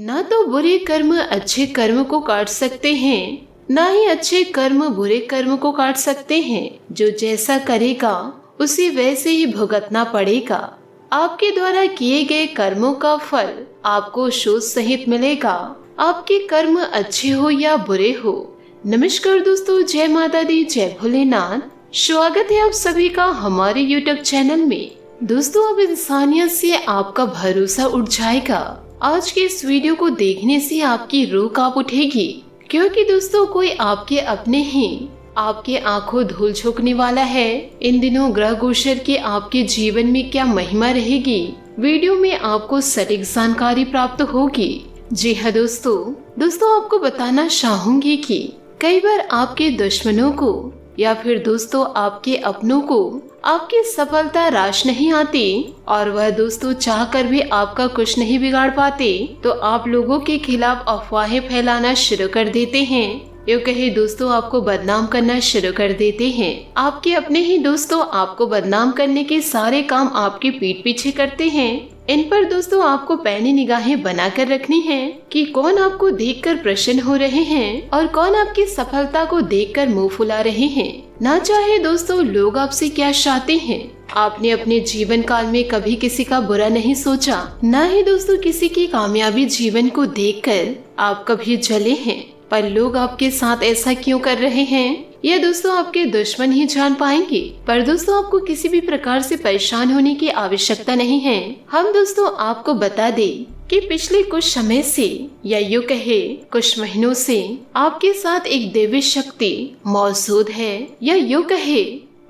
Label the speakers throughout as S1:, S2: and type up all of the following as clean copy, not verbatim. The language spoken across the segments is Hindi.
S1: ना तो बुरे कर्म अच्छे कर्म को काट सकते हैं, ना ही अच्छे कर्म बुरे कर्म को काट सकते हैं। जो जैसा करेगा उसे वैसे ही भुगतना पड़ेगा। आपके द्वारा किए गए कर्मों का फल आपको शोध सहित मिलेगा, आपके कर्म अच्छे हो या बुरे हो। नमस्कार दोस्तों, जय माता दी, जय भोलेनाथ। स्वागत है आप सभी का हमारे YouTube चैनल में। दोस्तों, अब इंसानियत से आपका भरोसा उठ जाएगा। आज के इस वीडियो को देखने से आपकी रूह कांप उठेगी, क्योंकि दोस्तों कोई आपके अपने ही आपके आंखों धूल झोंकने वाला है। इन दिनों ग्रह गोचर के आपके जीवन में क्या महिमा रहेगी, वीडियो में आपको सटीक जानकारी प्राप्त होगी। जी हाँ दोस्तों आपको बताना चाहूंगी कि कई बार आपके दुश्मनों को या फिर दोस्तों आपके अपनों को आपकी सफलता राश नहीं आती और वह दोस्तों चाहकर भी आपका कुछ नहीं बिगाड़ पाते, तो आप लोगों के खिलाफ अफवाहें फैलाना शुरू कर देते हैं। यूँ कहे दोस्तों आपको बदनाम करना शुरू कर देते हैं। आपके अपने ही दोस्तों आपको बदनाम करने के सारे काम आपके पीठ पीछे करते हैं। इन पर दोस्तों आपको पैनी निगाहें बनाकर रखनी है कि कौन आपको देखकर प्रसन्न हो रहे हैं और कौन आपकी सफलता को देखकर मुंह फुला रहे हैं। ना चाहे दोस्तों लोग आपसे क्या चाहते हैं, आपने अपने जीवन काल में कभी किसी का बुरा नहीं सोचा, ना ही दोस्तों किसी की कामयाबी जीवन को देखकर आप कभी जले हैं। पर लोग आपके साथ ऐसा क्यों कर रहे हैं, यह दोस्तों आपके दुश्मन ही जान पाएंगे। पर दोस्तों आपको किसी भी प्रकार से परेशान होने की आवश्यकता नहीं है। हम दोस्तों आपको बता दें कि पिछले कुछ समय से या यूँ कहे कुछ महीनों से आपके साथ एक दिव्य शक्ति मौजूद है, या यूँ कहे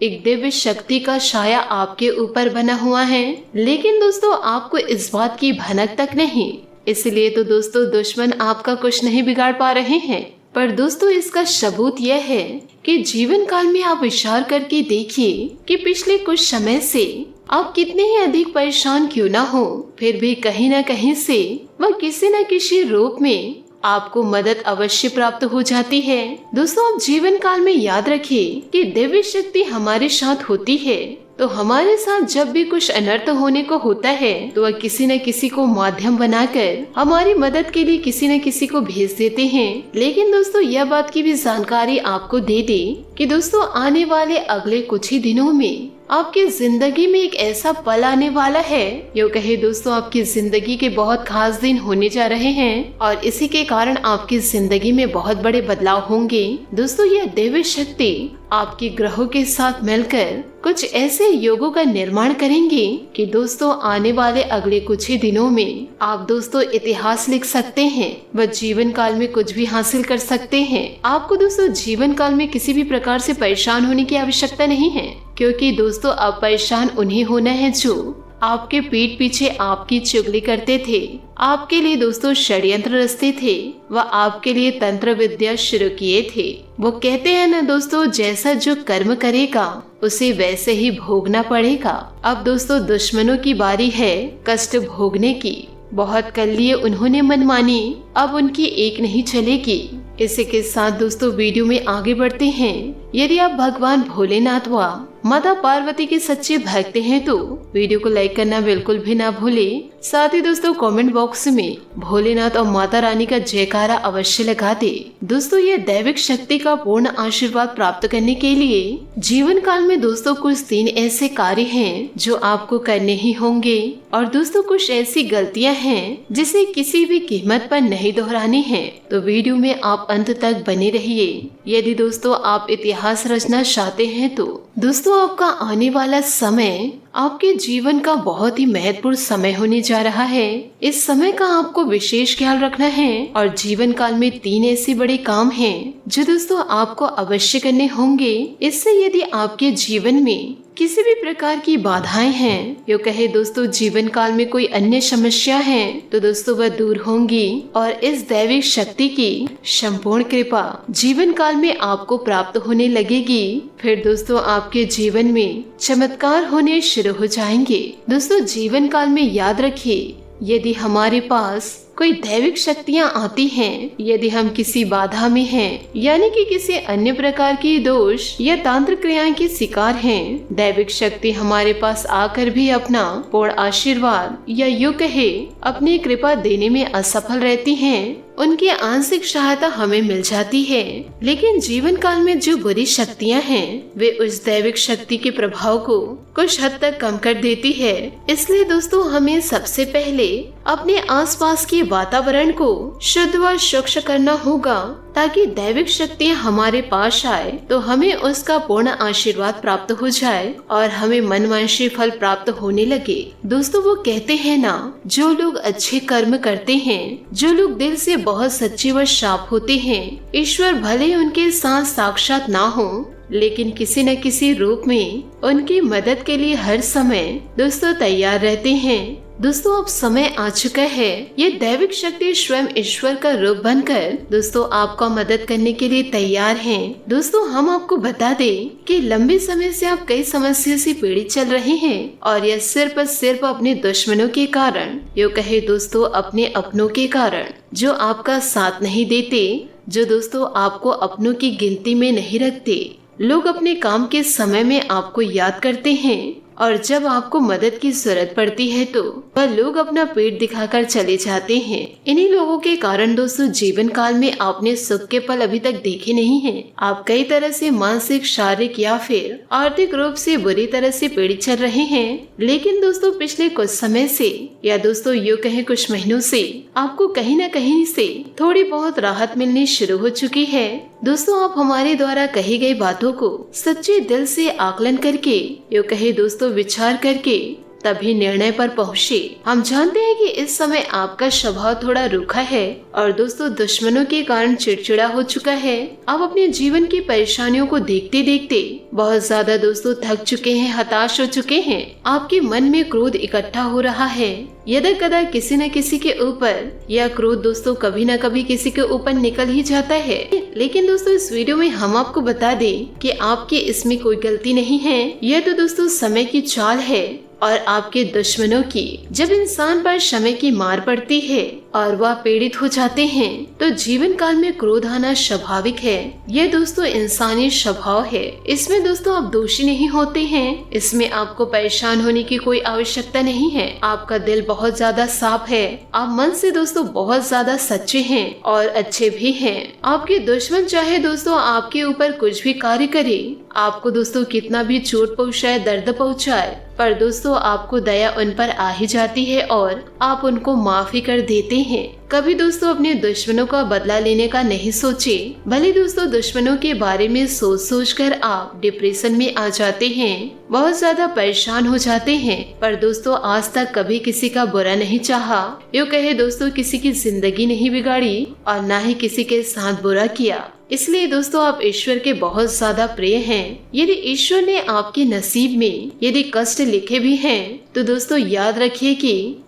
S1: एक दिव्य शक्ति का साया आपके ऊपर बना हुआ है। लेकिन दोस्तों आपको इस बात की भनक तक नहीं, इसलिए तो दोस्तों दुश्मन आपका कुछ नहीं बिगाड़ पा रहे हैं। पर दोस्तों इसका सबूत यह है कि जीवन काल में आप विचार करके देखिए कि पिछले कुछ समय से आप कितने ही अधिक परेशान क्यों ना हो, फिर भी कहीं ना कहीं से वह किसी न किसी रूप में आपको मदद अवश्य प्राप्त हो जाती है। दोस्तों आप जीवन काल में याद रखिए कि दिव्य शक्ति हमारे साथ होती है, तो हमारे साथ जब भी कुछ अनर्थ होने को होता है तो वह किसी न किसी को माध्यम बनाकर हमारी मदद के लिए किसी न किसी को भेज देते हैं। लेकिन दोस्तों यह बात की भी जानकारी आपको दे दे कि दोस्तों आने वाले अगले कुछ ही दिनों में आपकी जिंदगी में एक ऐसा पल आने वाला है, यूँ कहे दोस्तों आपकी जिंदगी के बहुत खास दिन होने जा रहे हैं और इसी के कारण आपकी जिंदगी में बहुत बड़े बदलाव होंगे। दोस्तों यह दिव्य शक्ति आपके ग्रहों के साथ मिलकर कुछ ऐसे योगों का निर्माण करेंगे कि दोस्तों आने वाले अगले कुछ ही दिनों में आप दोस्तों इतिहास लिख सकते हैं, व जीवन काल में कुछ भी हासिल कर सकते हैं। आपको दोस्तों जीवन काल में किसी भी प्रकार से परेशान होने की आवश्यकता नहीं है, क्योंकि दोस्तों अब परेशान उन्हें होना है जो आपके पीठ पीछे आपकी चुगली करते थे, आपके लिए दोस्तों षड्यंत्र रचते थे, व आपके लिए तंत्र विद्या शुरू किए थे। वो कहते हैं ना दोस्तों, जैसा जो कर्म करेगा उसे वैसे ही भोगना पड़ेगा। अब दोस्तों दुश्मनों की बारी है कष्ट भोगने की। बहुत कर लिए उन्होंने मनमानी, अब उनकी एक नहीं चलेगी। इसी के साथ दोस्तों वीडियो में आगे बढ़ते हैं। यदि आप भगवान भोलेनाथ व माता पार्वती के सच्चे भक्त हैं तो वीडियो को लाइक करना बिल्कुल भी ना भूलें। साथ ही दोस्तों कमेंट बॉक्स में भोलेनाथ और माता रानी का जयकारा अवश्य लगा दे। दोस्तों यह दैविक शक्ति का पूर्ण आशीर्वाद प्राप्त करने के लिए जीवन काल में दोस्तों कुछ 3 ऐसे कार्य हैं जो आपको करने ही होंगे, और दोस्तों कुछ ऐसी गलतियां हैं जिसे किसी भी कीमत पर नहीं दोहरानी है। तो वीडियो में आप अंत तक बने रहिए। यदि दोस्तों आप इतिहास रचना चाहते हैं तो दोस्तों आपका आने वाला समय आपके जीवन का बहुत ही महत्वपूर्ण समय होने जा रहा है। इस समय का आपको विशेष ख्याल रखना है और जीवन काल में 3 ऐसे बड़े काम हैं जो दोस्तों आपको अवश्य करने होंगे। इससे यदि आपके जीवन में किसी भी प्रकार की बाधाएं हैं, यो कहे दोस्तों जीवन काल में कोई अन्य समस्या है, तो दोस्तों वह दूर होंगी और इस दैविक शक्ति की संपूर्ण कृपा जीवन काल में आपको प्राप्त होने लगेगी। फिर दोस्तों आपके जीवन में चमत्कार होने शुरू हो जाएंगे। दोस्तों जीवन काल में याद रखिए, यदि हमारे पास कोई दैविक शक्तियाँ आती हैं, यदि हम किसी बाधा में हैं, यानी कि किसी अन्य प्रकार की दोष या तांत्र क्रियाएं के शिकार हैं, दैविक शक्ति हमारे पास आकर भी अपना पूर्ण आशीर्वाद या यूं कहे अपनी कृपा देने में असफल रहती हैं, उनकी आंशिक सहायता हमें मिल जाती है। लेकिन जीवन काल में जो बुरी शक्तियां हैं, वे उस दैविक शक्ति के प्रभाव को कुछ हद तक कम कर देती है। इसलिए दोस्तों, हमें सबसे पहले अपने आसपास के वातावरण को शुद्ध व स्वच्छ करना होगा, ताकि दैविक शक्तियां हमारे पास आए तो हमें उसका पूर्ण आशीर्वाद प्राप्त हो जाए और हमें मनवांछित फल प्राप्त होने लगे। दोस्तों, वो कहते हैं ना, जो लोग अच्छे कर्म करते हैं, जो लोग दिल से बहुत सच्चे व साफ होते हैं, ईश्वर भले उनके साथ साक्षात ना हो, लेकिन किसी न किसी रूप में उनकी मदद के लिए हर समय दोस्तों तैयार रहते हैं। दोस्तों, अब समय आ चुका है, ये दैविक शक्ति स्वयं ईश्वर का रूप बनकर दोस्तों आपको मदद करने के लिए तैयार हैं। दोस्तों, हम आपको बता दें कि लंबे समय से आप कई समस्या से पीड़ित चल रहे हैं और यह सिर्फ अपने दुश्मनों के कारण, यो कहे दोस्तों अपने अपनों के कारण, जो आपका साथ नहीं देते, जो दोस्तों आपको अपनों की गिनती में नहीं रखते। लोग अपने काम के समय में आपको याद करते हैं और जब आपको मदद की जरूरत पड़ती है तो वह लोग अपना पेट दिखाकर चले जाते हैं। इन्हीं लोगों के कारण दोस्तों जीवन काल में आपने सुख के पल अभी तक देखे नहीं हैं। आप कई तरह से मानसिक, शारीरिक या फिर आर्थिक रूप से बुरी तरह से पीड़ित चल रहे हैं। लेकिन दोस्तों पिछले कुछ समय से या दोस्तों यूँ कहें कुछ महीनों से आपको कहीं न कहीं से थोड़ी बहुत राहत मिलनी शुरू हो चुकी है। दोस्तों, आप हमारे द्वारा कही गई बातों को सच्चे दिल से आकलन करके, यूँ कहे दोस्तों विचार करके तभी निर्णय पर पहुँचे। हम जानते हैं कि इस समय आपका स्वभाव थोड़ा रूखा है और दोस्तों दुश्मनों के कारण चिड़चिड़ा हो चुका है। आप अपने जीवन की परेशानियों को देखते देखते बहुत ज्यादा दोस्तों थक चुके हैं, हताश हो चुके हैं। आपके मन में क्रोध इकट्ठा हो रहा है, यदा कदा किसी न किसी के ऊपर। यह क्रोध दोस्तों कभी न कभी किसी के ऊपर निकल ही जाता है। लेकिन दोस्तों इस वीडियो में हम आपको बता दें कि आपकी इसमें कोई गलती नहीं है। यह तो दोस्तों समय की चाल है और आपके दुश्मनों की। जब इंसान पर समय की मार पड़ती है और वह पीड़ित हो जाते हैं तो जीवन काल में क्रोध आना स्वाभाविक है। यह दोस्तों इंसानी स्वभाव है। इसमें दोस्तों आप दोषी नहीं होते हैं। इसमें आपको परेशान होने की कोई आवश्यकता नहीं है। आपका दिल बहुत ज्यादा साफ है। आप मन से दोस्तों बहुत ज्यादा सच्चे हैं और अच्छे भी हैं। आपके दुश्मन चाहे दोस्तों आपके ऊपर कुछ भी कार्य करे, आपको दोस्तों कितना भी चोट पहुँचाए, दर्द पहुँचाए, पर दोस्तों आपको दया उन पर आ ही जाती है और आप उनको माफी कर देते हैं। कभी दोस्तों अपने दुश्मनों का बदला लेने का नहीं सोचे। भले दोस्तों दुश्मनों के बारे में सोच कर आप डिप्रेशन में आ जाते हैं, बहुत ज्यादा परेशान हो जाते हैं, पर दोस्तों आज तक कभी किसी का बुरा नहीं चाहा। यूँ कहे दोस्तों किसी की जिंदगी नहीं बिगाड़ी और न ही किसी के साथ बुरा किया। इसलिए दोस्तों आप ईश्वर के बहुत ज्यादा प्रिय हैं। यदि ईश्वर ने आपके नसीब में यदि कष्ट लिखे भी हैं तो दोस्तों याद रखिए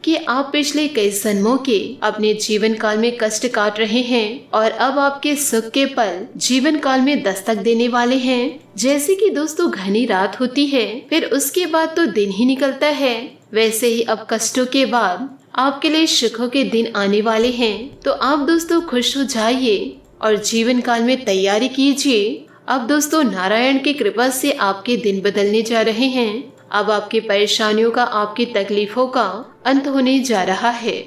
S1: कि आप पिछले कई जन्मों के अपने जीवन काल में कष्ट काट रहे हैं और अब आपके सुख के पल जीवन काल में दस्तक देने वाले हैं। जैसे कि दोस्तों घनी रात होती है, फिर उसके बाद तो दिन ही निकलता है, वैसे ही अब कष्टों के बाद आपके लिए सुखों के दिन आने वाले हैं। तो आप दोस्तों खुश हो जाइए और जीवन काल में तैयारी कीजिए। अब दोस्तों नारायण की कृपा से आपके दिन बदलने जा रहे हैं। अब आपकी परेशानियों का, आपकी तकलीफों का अंत होने जा रहा है।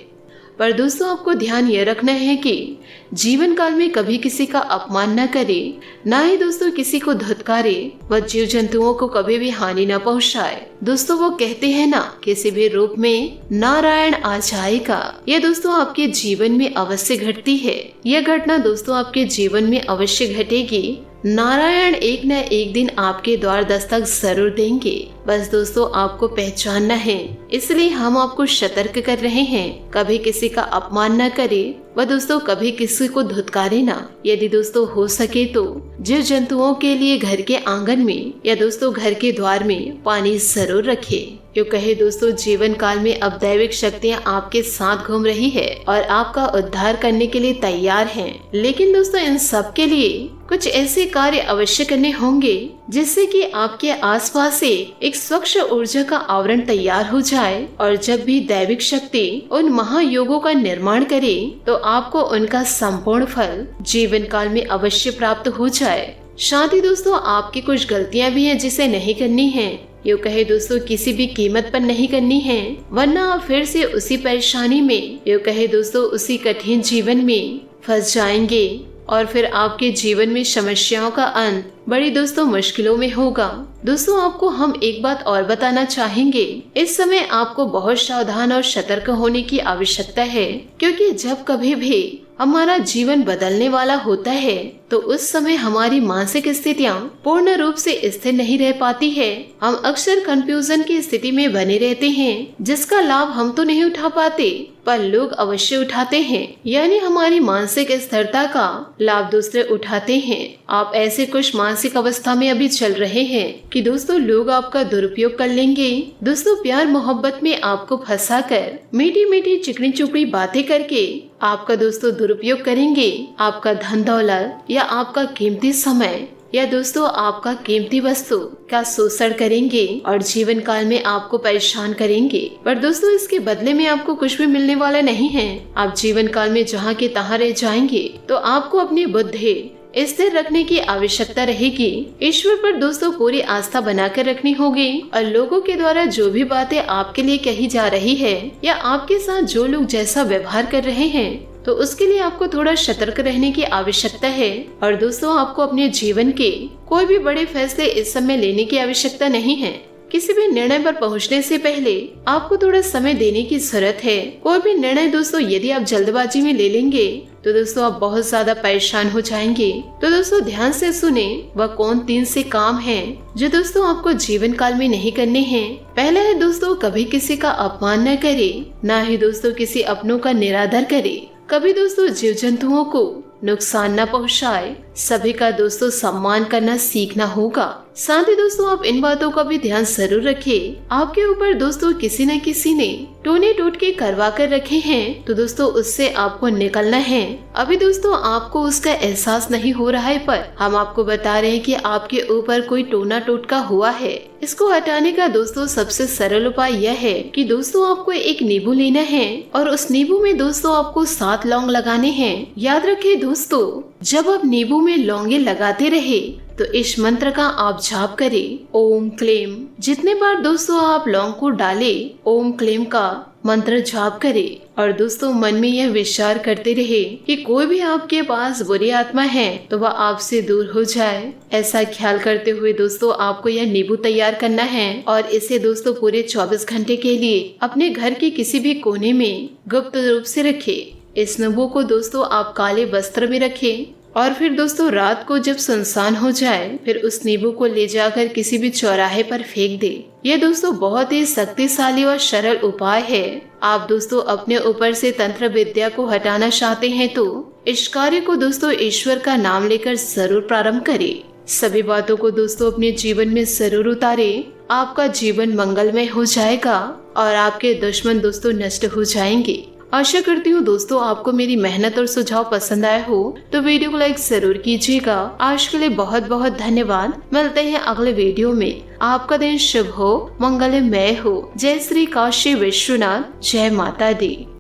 S1: पर दोस्तों आपको ध्यान यह रखना है कि जीवन काल में कभी किसी का अपमान न करे, ना ही दोस्तों किसी को धुतकारे व जीव जंतुओं को कभी भी हानि न पहुंचाए। दोस्तों वो कहते हैं ना, किसी भी रूप में नारायण आ जाएगा। यह दोस्तों आपके जीवन में अवश्य घटती है। यह घटना दोस्तों आपके जीवन में अवश्य घटेगी। नारायण एक न एक दिन आपके द्वार दस्तक जरूर देंगे। बस दोस्तों आपको पहचानना है, इसलिए हम आपको सतर्क कर रहे हैं। कभी किसी का अपमान न करे व दोस्तों कभी किसी को धुतकारे ना। यदि दोस्तों हो सके तो जीव जंतुओं के लिए घर के आंगन में या दोस्तों घर के द्वार में पानी जरूर रखें। यूँ कहे दोस्तों जीवन काल में अब दैविक शक्तियाँ आपके साथ घूम रही है और आपका उद्धार करने के लिए तैयार हैं। लेकिन दोस्तों इन सब के लिए कुछ ऐसे कार्य अवश्य करने होंगे जिससे कि आपके आसपास से एक स्वच्छ ऊर्जा का आवरण तैयार हो जाए और जब भी दैविक शक्ति उन महायोगों का निर्माण करे तो आपको उनका संपूर्ण फल जीवन काल में अवश्य प्राप्त हो जाए। साथ ही दोस्तों आपकी कुछ गलतियां भी हैं जिसे नहीं करनी है, यूँ कहे दोस्तों किसी भी कीमत पर नहीं करनी है, वरना आप फिर से उसी परेशानी में यूँ कहे दोस्तों उसी कठिन जीवन में फंस जाएंगे और फिर आपके जीवन में समस्याओं का अंत बड़ी दोस्तों मुश्किलों में होगा। दोस्तों आपको हम एक बात और बताना चाहेंगे, इस समय आपको बहुत सावधान और सतर्क होने की आवश्यकता है, क्योंकि जब कभी भी हमारा जीवन बदलने वाला होता है तो उस समय हमारी मानसिक स्थितियाँ पूर्ण रूप से स्थिर नहीं रह पाती है। हम अक्सर कंफ्यूजन की स्थिति में बने रहते हैं जिसका लाभ हम तो नहीं उठा पाते पर लोग अवश्य उठाते हैं, यानी हमारी मानसिक स्थिरता का लाभ दूसरे उठाते हैं। आप ऐसे कुछ मानसिक अवस्था में अभी चल रहे हैं कि दोस्तों लोग आपका दुरुपयोग कर लेंगे। दोस्तों प्यार मोहब्बत में आपको फंसाकर मीठी मीठी चिकनी चुपड़ी बातें करके आपका दोस्तों दुरुपयोग करेंगे। आपका धन दौलत या आपका कीमती समय या दोस्तों आपका कीमती वस्तु का शोषण करेंगे और जीवन काल में आपको परेशान करेंगे। पर दोस्तों इसके बदले में आपको कुछ भी मिलने वाला नहीं है। आप जीवन काल में जहाँ के तहाँ रह जाएंगे। तो आपको अपनी बुद्धि स्थिर रखने की आवश्यकता रहेगी। ईश्वर पर दोस्तों पूरी आस्था बनाकर रखनी होगी और लोगों के द्वारा जो भी बातें आपके लिए कही जा रही है या आपके साथ जो लोग जैसा व्यवहार कर रहे हैं तो उसके लिए आपको थोड़ा सतर्क रहने की आवश्यकता है। और दोस्तों आपको अपने जीवन के कोई भी बड़े फैसले इस समय लेने की आवश्यकता नहीं है। किसी भी निर्णय पर पहुंचने से पहले आपको थोड़ा समय देने की जरूरत है। कोई भी निर्णय दोस्तों यदि आप जल्दबाजी में ले लेंगे तो दोस्तों आप बहुत ज्यादा परेशान हो जाएंगे। तो दोस्तों ध्यान से सुने वह कौन 3 से काम हैं जो दोस्तों आपको जीवन काल में नहीं करने हैं। पहला है दोस्तों कभी किसी का अपमान न करे, ना ही दोस्तों किसी अपनों का निरादर करे, कभी दोस्तों जीव जंतुओं को नुकसान न पहुंचाए, सभी का दोस्तों सम्मान करना सीखना होगा। साथ ही दोस्तों आप इन बातों का भी ध्यान जरूर रखें। आपके ऊपर दोस्तों किसी न किसी ने टोने टोटके करवा कर रखे हैं तो दोस्तों उससे आपको निकलना है। अभी दोस्तों आपको उसका एहसास नहीं हो रहा है पर हम आपको बता रहे हैं कि आपके ऊपर कोई टोना टोटका हुआ है। इसको हटाने का दोस्तों सबसे सरल उपाय यह है कि दोस्तों आपको एक नींबू लेना है और उस नींबू में दोस्तों आपको 7 लौंग लगाने हैं। याद रखें दोस्तों जब आप नींबू में लौंगे लगाते रहे तो इस मंत्र का आप जाप करें ओम क्लेम। जितने बार दोस्तों आप लौंग को डाले ओम क्लेम का मंत्र जाप करें और दोस्तों मन में यह विचार करते रहे कि कोई भी आपके पास बुरी आत्मा है तो वह आपसे दूर हो जाए। ऐसा ख्याल करते हुए दोस्तों आपको यह नींबू तैयार करना है और इसे दोस्तों पूरे 24 घंटे के लिए अपने घर के किसी भी कोने में गुप्त रूप से रखें। इस नींबू को दोस्तों आप काले वस्त्र में रखें और फिर दोस्तों रात को जब सुनसान हो जाए फिर उस नींबू को ले जाकर किसी भी चौराहे पर फेंक दे। ये दोस्तों बहुत ही शक्तिशाली और सरल उपाय है। आप दोस्तों अपने ऊपर से तंत्र विद्या को हटाना चाहते हैं तो इस कार्य को दोस्तों ईश्वर का नाम लेकर जरूर प्रारंभ करें। सभी बातों को दोस्तों अपने जीवन में जरूर उतारे। आपका जीवन मंगलमय हो जाएगा और आपके दुश्मन दोस्तों नष्ट हो जाएंगे। आशा करती हूँ दोस्तों आपको मेरी मेहनत और सुझाव पसंद आए हो तो वीडियो को लाइक जरूर कीजिएगा। आज के लिए बहुत बहुत धन्यवाद। मिलते हैं अगले वीडियो में। आपका दिन शुभ हो, मंगलमय हो। जय श्री काशी विश्वनाथ, जय माता दी।